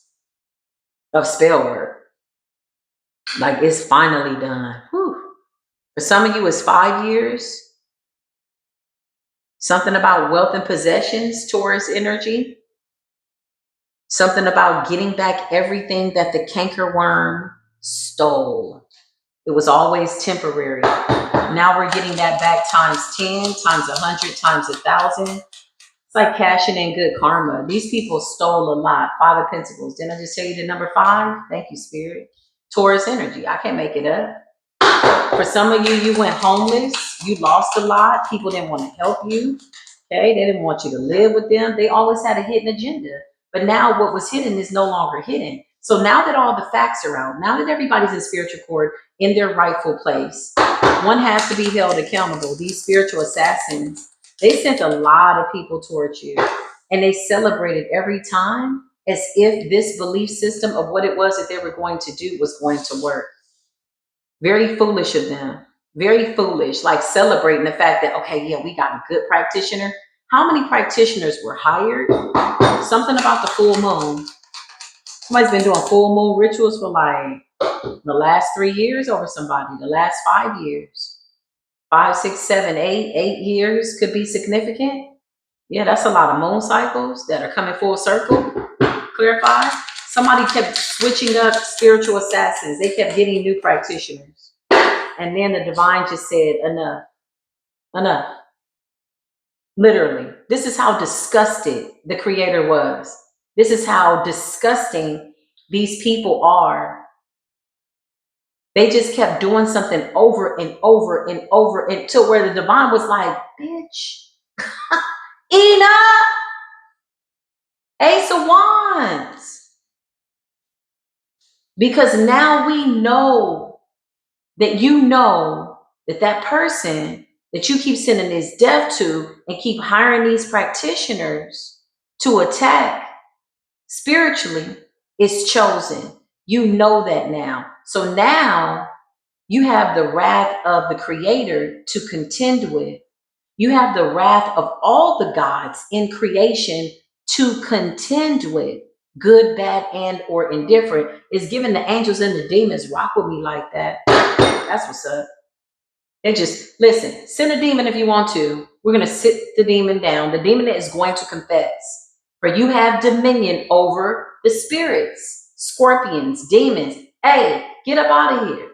of spell work. Like it's finally done. Whew. For some of you, it's 5 years. Something about wealth and possessions, Taurus energy. Something about getting back everything that the cankerworm stole. It was always temporary. Now we're getting that back times 10, times 100, times 1,000. It's like cashing in good karma. These people stole a lot. Five of Pentacles. Didn't I just tell you the number 5? Thank you, Spirit. Taurus energy. I can't make it up. For some of you, you went homeless. You lost a lot. People didn't want to help you. Okay, they didn't want you to live with them. They always had a hidden agenda. But now what was hidden is no longer hidden. So now that all the facts are out, now that everybody's in spiritual court in their rightful place, one has to be held accountable. These spiritual assassins, they sent a lot of people towards you. And they celebrated every time as if this belief system of what it was that they were going to do was going to work. Very foolish of them. Very foolish, like celebrating the fact that, okay, yeah, we got a good practitioner. How many practitioners were hired? Something about the full moon. Somebody's been doing full moon rituals for like the last 3 years over somebody, the last 5 years. 5, 6, 7, 8 years could be significant. Yeah, that's a lot of moon cycles that are coming full circle. Clarify. Somebody kept switching up spiritual assassins. They kept getting new practitioners. And then the divine just said, enough, enough. Literally, this is how disgusted the creator was. This is how disgusting these people are. They just kept doing something over and over and over until where the divine was like, bitch, enough. Ace of Wands. Because now we know that you know that that person that you keep sending this death to and keep hiring these practitioners to attack spiritually is chosen. You know that now. So now you have the wrath of the creator to contend with. You have the wrath of all the gods in creation to contend with. Good, bad, and or indifferent is giving the angels and the demons rock with me like that. That's what's up. They just listen, send a demon if you want to. We're going to sit the demon down. The demon is going to confess. For you have dominion over the spirits, scorpions, demons. Hey, get up out of here.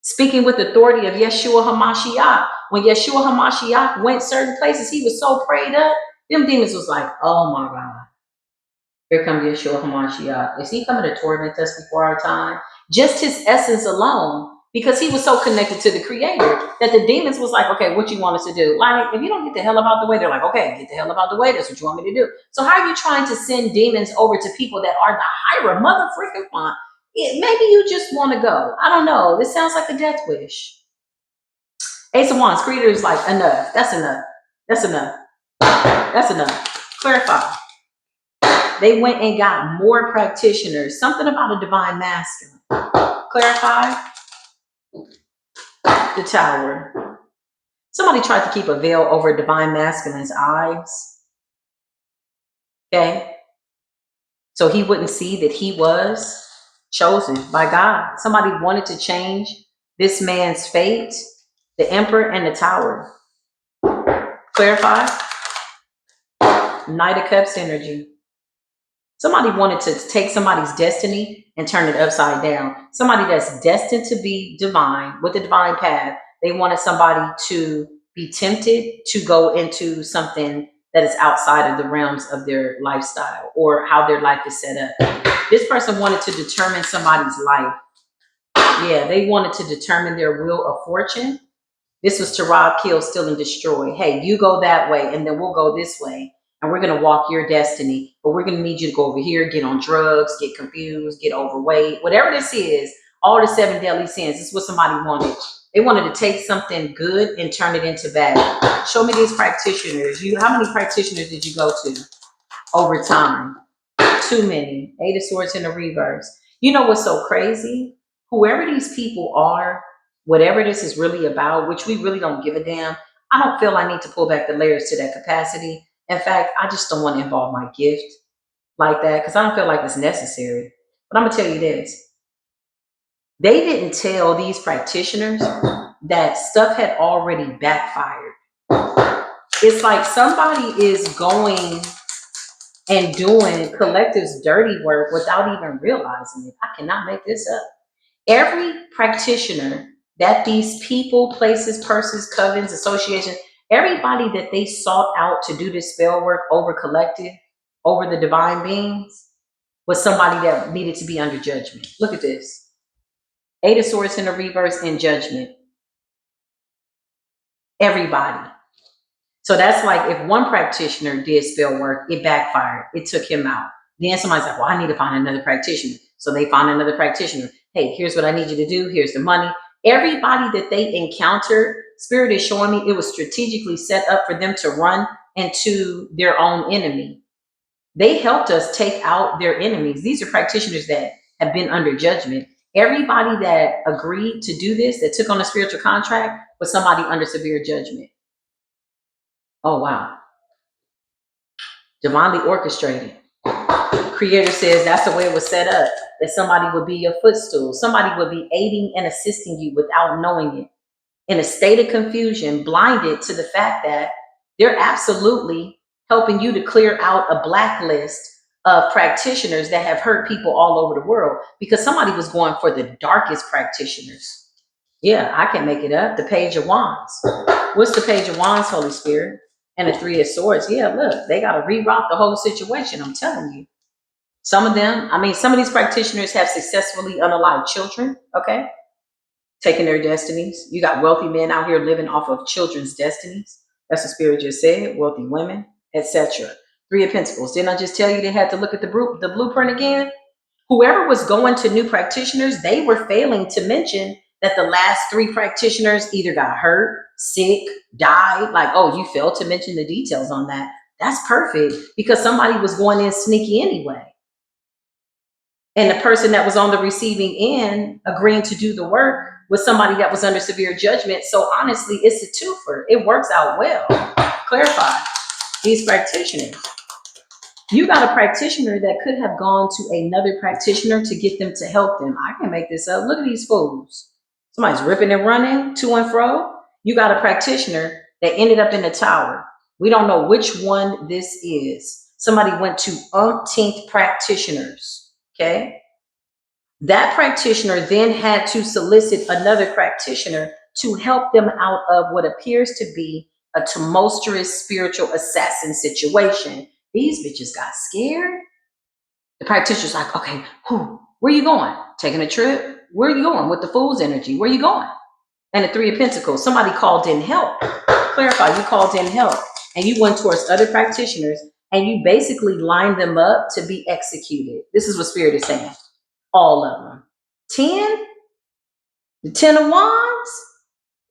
Speaking with authority of Yeshua HaMashiach. When Yeshua HaMashiach went certain places, he was so prayed up. Them demons was like, oh my God. Here comes Yeshua HaMashiach. Is he coming to torment us before our time? Just his essence alone, because he was so connected to the creator that the demons was like, okay, what you want us to do? Like, if you don't get the hell about the way, they're like, okay, get the hell about the way. That's what you want me to do. So how are you trying to send demons over to people that are the higher mother freaking font? Maybe you just want to go. I don't know. This sounds like a death wish. Ace of Wands, creator is like, enough. That's enough. That's enough. That's enough. Clarify. They went and got more practitioners. Something about a divine masculine. Clarify. The Tower. Somebody tried to keep a veil over divine masculine's eyes. Okay. So he wouldn't see that he was chosen by God. Somebody wanted to change this man's fate. The Emperor and the Tower. Clarify. Knight of Cups energy. Somebody wanted to take somebody's destiny and turn it upside down. Somebody that's destined to be divine, with the divine path. They wanted somebody to be tempted to go into something that is outside of the realms of their lifestyle or how their life is set up. This person wanted to determine somebody's life. Yeah, they wanted to determine their wheel of fortune. This was to rob, kill, steal, and destroy. Hey, you go that way, and then we'll go this way. And we're going to walk your destiny. But we're going to need you to go over here, get on drugs, get confused, get overweight. Whatever this is, all the 7 deadly sins. This is what somebody wanted. They wanted to take something good and turn it into bad. Show me these practitioners. How many practitioners did you go to over time? Too many. Eight of Swords in the reverse. You know what's so crazy? Whoever these people are, whatever this is really about, which we really don't give a damn, I don't feel I need to pull back the layers to that capacity. In fact, I just don't want to involve my gift like that because I don't feel like it's necessary. But I'm going to tell you this. They didn't tell these practitioners that stuff had already backfired. It's like somebody is going and doing collective's dirty work without even realizing it. I cannot make this up. Every practitioner that these people, places, persons, covens, associations, everybody that they sought out to do this spell work over collective, over the divine beings, was somebody that needed to be under judgment. Look at this. Eight of Swords in the reverse in judgment. Everybody. So that's like if one practitioner did spell work, it backfired. It took him out. Then somebody's like, well, I need to find another practitioner. So they found another practitioner. Hey, here's what I need you to do. Here's the money. Everybody that they encountered, Spirit is showing me it was strategically set up for them to run into their own enemy. They helped us take out their enemies. These are practitioners that have been under judgment. Everybody that agreed to do this, that took on a spiritual contract, was somebody under severe judgment. Oh, wow. Divinely orchestrated. Creator says that's the way it was set up, that somebody would be your footstool. Somebody would be aiding and assisting you without knowing it, in a state of confusion, blinded to the fact that they're absolutely helping you to clear out a blacklist of practitioners that have hurt people all over the world, because somebody was going for the darkest practitioners. Yeah, I can make it up. The Page of Wands. What's the Page of Wands, Holy Spirit? And the Three of Swords. Yeah, look, they got to reroute the whole situation. I'm telling you. Some of them, some of these practitioners have successfully unalived children, okay? Taking their destinies. You got wealthy men out here living off of children's destinies. That's what Spirit just said. Wealthy women, etc. Three of Pentacles. Didn't I just tell you they had to look at the blueprint again? Whoever was going to new practitioners, they were failing to mention that the last three practitioners either got hurt, sick, died. Like, oh, you failed to mention the details on that. That's perfect, because somebody was going in sneaky anyway. And the person that was on the receiving end agreeing to do the work was somebody that was under severe judgment. So honestly, it's a twofer. It works out well. Clarify. These practitioners. You got a practitioner that could have gone to another practitioner to get them to help them. I can make this up. Look at these fools. Somebody's ripping and running to and fro. You got a practitioner that ended up in the tower. We don't know which one this is. Somebody went to umpteenth practitioners. Okay. That practitioner then had to solicit another practitioner to help them out of what appears to be a tumultuous spiritual assassin situation. These bitches got scared. The practitioner's like, okay, where you going? Taking a trip? Where are you going with the fool's energy? Where you going? And the Three of Pentacles, somebody called in help. Clarify, you called in help. And you went towards other practitioners and you basically lined them up to be executed. This is what Spirit is saying. All of them. 10? The 10 of Wands?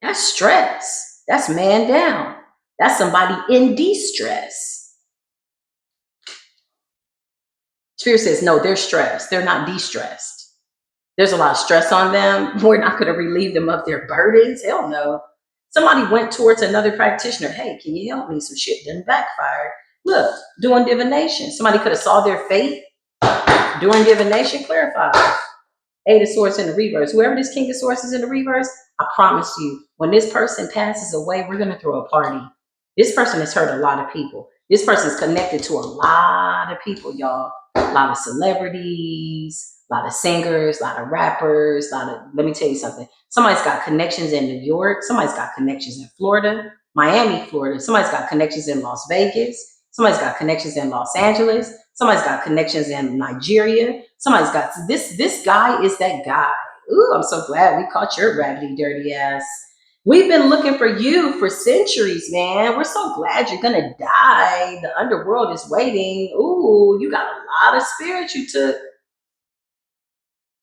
That's stress. That's man down. That's somebody in distress. Spirit says, no, they're stressed. They're not de-stressed. There's a lot of stress on them. We're not going to relieve them of their burdens. Hell no. Somebody went towards another practitioner. Hey, can you help me? Some shit didn't backfire. Look, doing divination. Somebody could have saw their fate doing divination. Clarify. Eight of Swords in the reverse. Whoever this King of Swords is in the reverse, I promise you, when this person passes away, we're going to throw a party. This person has hurt a lot of people. This person is connected to a lot of people, y'all. A lot of celebrities, a lot of singers, a lot of rappers, let me tell you something. Somebody's got connections in New York. Somebody's got connections in Florida, Miami, Florida. Somebody's got connections in Las Vegas. Somebody's got connections in Los Angeles. Somebody's got connections in Nigeria. Somebody's got this guy is that guy. Ooh, I'm so glad we caught your raggedy, dirty ass. We've been looking for you for centuries, man. We're so glad you're gonna die. The underworld is waiting. Ooh, you got a lot of spirit you took.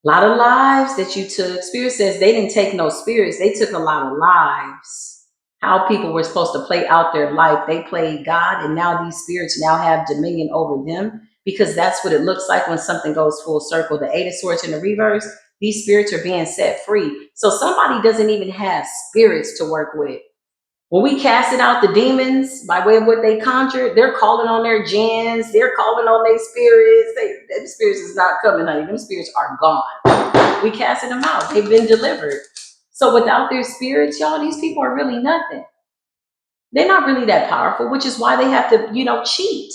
A lot of lives that you took. Spirit says they didn't take no spirits. They took a lot of lives. How people were supposed to play out their life. They played God, and now these spirits now have dominion over them, because that's what it looks like when something goes full circle. The Eight of Swords in the reverse, these spirits are being set free. So somebody doesn't even have spirits to work with. When we casted out the demons by way of what they conjured, they're calling on their jinns, they're calling on their spirits. Them spirits is not coming, honey. Them spirits are gone. We casted them out. They've been delivered. So without their spirits, y'all, these people are really nothing. They're not really that powerful, which is why they have to, cheat.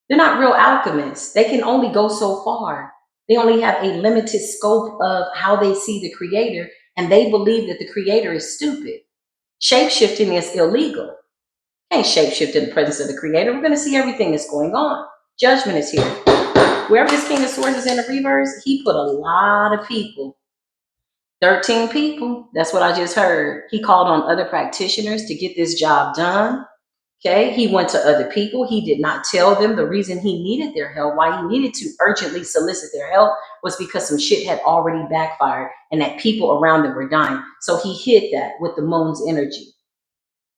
They're not real alchemists. They can only go so far. They only have a limited scope of how they see the creator, and they believe that the creator is stupid. Shape-shifting is illegal. Can't shape-shift in the presence of the creator. We're going to see everything that's going on. Judgment is here. Wherever this King of Swords is in the reverse, he put a lot of people. 13 people. That's what I just heard. He called on other practitioners to get this job done. Okay. He went to other people. He did not tell them the reason he needed their help, why he needed to urgently solicit their help, was because some shit had already backfired and that people around them were dying. So he hid that with the moon's energy.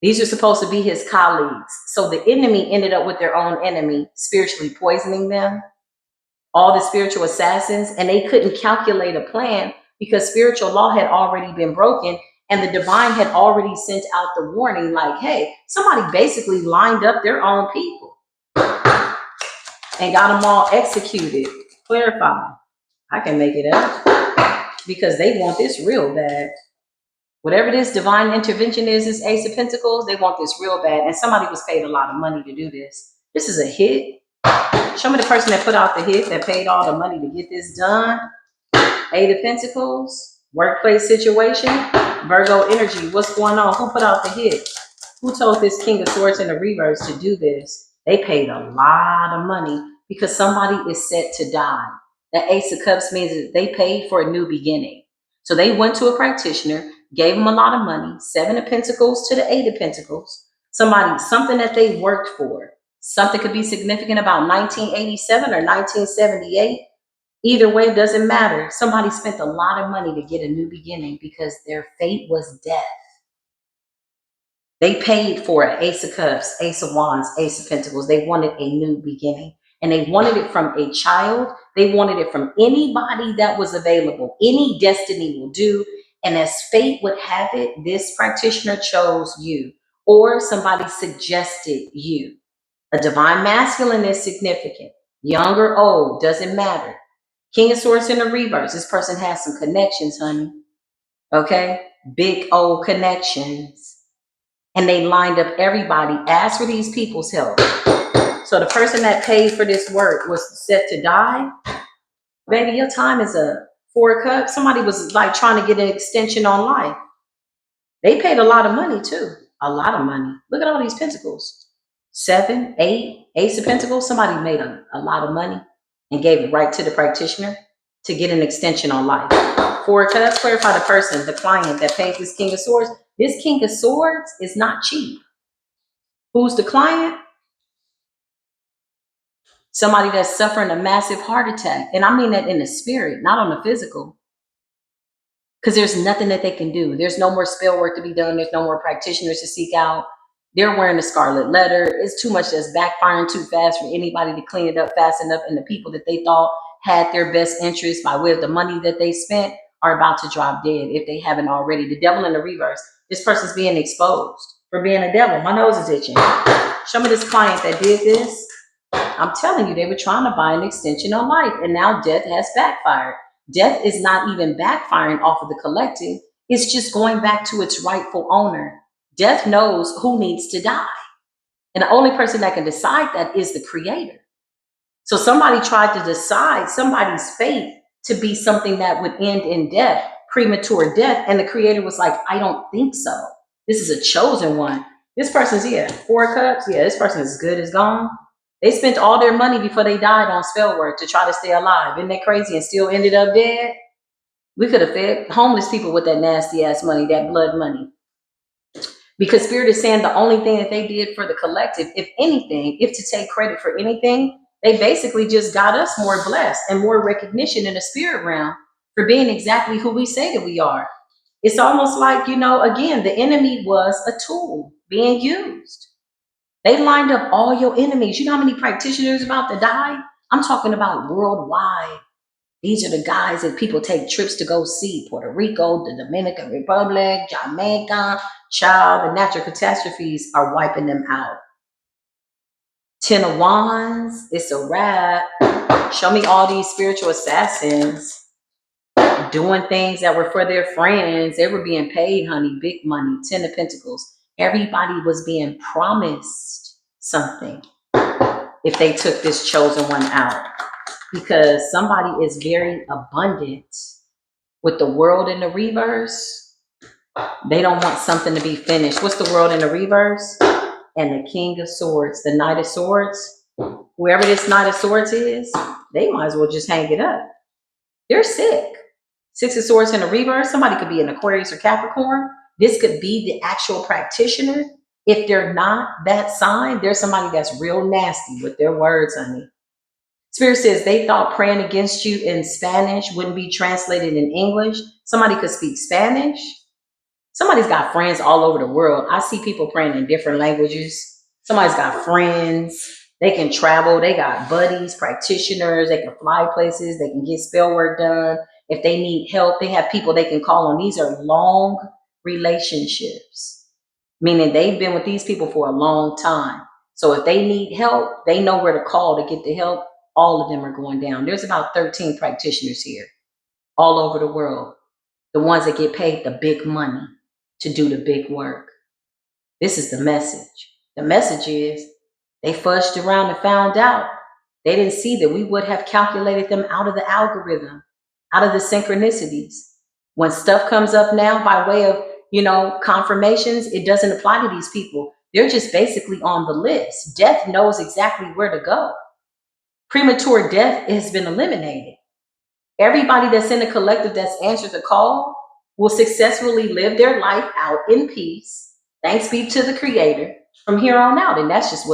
These are supposed to be his colleagues. So the enemy ended up with their own enemy, spiritually poisoning them, all the spiritual assassins, and they couldn't calculate a plan because spiritual law had already been broken, and the divine had already sent out the warning like, hey, somebody basically lined up their own people and got them all executed. Clarify. I can make it up because they want this real bad. Whatever this divine intervention is, this Ace of Pentacles, they want this real bad. And somebody was paid a lot of money to do this. This is a hit. Show me the person that put out the hit, that paid all the money to get this done. Eight of Pentacles, workplace situation, Virgo energy. What's going on? Who put out the hit? Who told this King of Swords in the reverse to do this? They paid a lot of money because somebody is set to die. The Ace of Cups means that they paid for a new beginning. So they went to a practitioner, gave them a lot of money, Seven of Pentacles to the Eight of Pentacles. Something that they worked for. Something could be significant about 1987 or 1978. Either way, it doesn't matter. Somebody spent a lot of money to get a new beginning because their fate was death. They paid for it. Ace of Cups, Ace of Wands, Ace of Pentacles. They wanted a new beginning. And they wanted it from a child. They wanted it from anybody that was available. Any destiny will do. And as fate would have it, this practitioner chose you, or somebody suggested you. A divine masculine is significant. Young or old, doesn't matter. King of Swords in the reverse. This person has some connections, honey. Okay? Big old connections. And they lined up everybody, asked for these people's help. So the person that paid for this work was set to die. Baby, your time is up. Four of Cups. Somebody was like trying to get an extension on life. They paid a lot of money too. A lot of money. Look at all these pentacles. 7, 8, Ace of Pentacles. Somebody made a lot of money and gave it right to the practitioner to get an extension on life. Four of Cups. Clarify the person, the client that pays this King of Swords. This King of Swords is not cheap. Who's the client? Somebody that's suffering a massive heart attack. And I mean that in the spirit, not on the physical. Because there's nothing that they can do. There's no more spell work to be done. There's no more practitioners to seek out. They're wearing the scarlet letter. It's too much that's backfiring too fast for anybody to clean it up fast enough. And the people that they thought had their best interest by way of the money that they spent are about to drop dead if they haven't already. The devil in the reverse. This person's being exposed for being a devil. My nose is itching. Show me this client that did this. I'm telling you, they were trying to buy an extension on life, and now death has backfired. Death is not even backfiring off of the collective. It's just going back to its rightful owner. Death knows who needs to die. And the only person that can decide that is the creator. So somebody tried to decide somebody's fate to be something that would end in death, premature death. And the creator was like, I don't think so. This is a chosen one. This person's, Four Cups. Yeah, this person is good as gone. They spent all their money before they died on spell work to try to stay alive. Isn't that crazy? And still ended up dead. We could have fed homeless people with that nasty ass money, that blood money. Because Spirit is saying the only thing that they did for the collective, if anything, if to take credit for anything, They basically just got us more blessed and more recognition in the spirit realm for being exactly who we say that we are. It's almost like, again, the enemy was a tool being used. They lined up all your enemies. You know how many practitioners about to die? I'm talking about worldwide. These are the guys that people take trips to go see. Puerto Rico, the Dominican Republic, Jamaica. Child, the natural catastrophes are wiping them out. Ten of Wands, it's a wrap. Show me all these spiritual assassins doing things that were for their friends. They were being paid, honey, big money. Ten of Pentacles. Everybody was being promised something if they took this chosen one out, because somebody is very abundant with the world in the reverse. They don't want something to be finished. What's the world in the reverse? And the King of Swords, the Knight of Swords. Whoever this Knight of Swords is, they might as well just hang it up. They're sick. Six of Swords in the reverse. Somebody could be an Aquarius or Capricorn. This could be the actual practitioner. If they're not that sign, there's somebody that's real nasty with their words, honey. Spirit says they thought praying against you in Spanish wouldn't be translated in English. Somebody could speak Spanish. Somebody's got friends all over the world. I see people praying in different languages. Somebody's got friends. They can travel. They got buddies, practitioners. They can fly places. They can get spell work done. If they need help, they have people they can call on. These are long relationships, meaning they've been with these people for a long time. So if they need help, they know where to call to get the help. All of them are going down. There's about 13 practitioners here all over the world. The ones that get paid the big money to do the big work. This is the message. The message is they fudged around and found out. They didn't see that we would have calculated them out of the algorithm, out of the synchronicities. When stuff comes up now by way of, confirmations, it doesn't apply to these people. They're just basically on the list. Death knows exactly where to go. Premature death has been eliminated. Everybody that's in the collective that's answered the call will successfully live their life out in peace. Thanks be to the Creator from here on out. And that's just what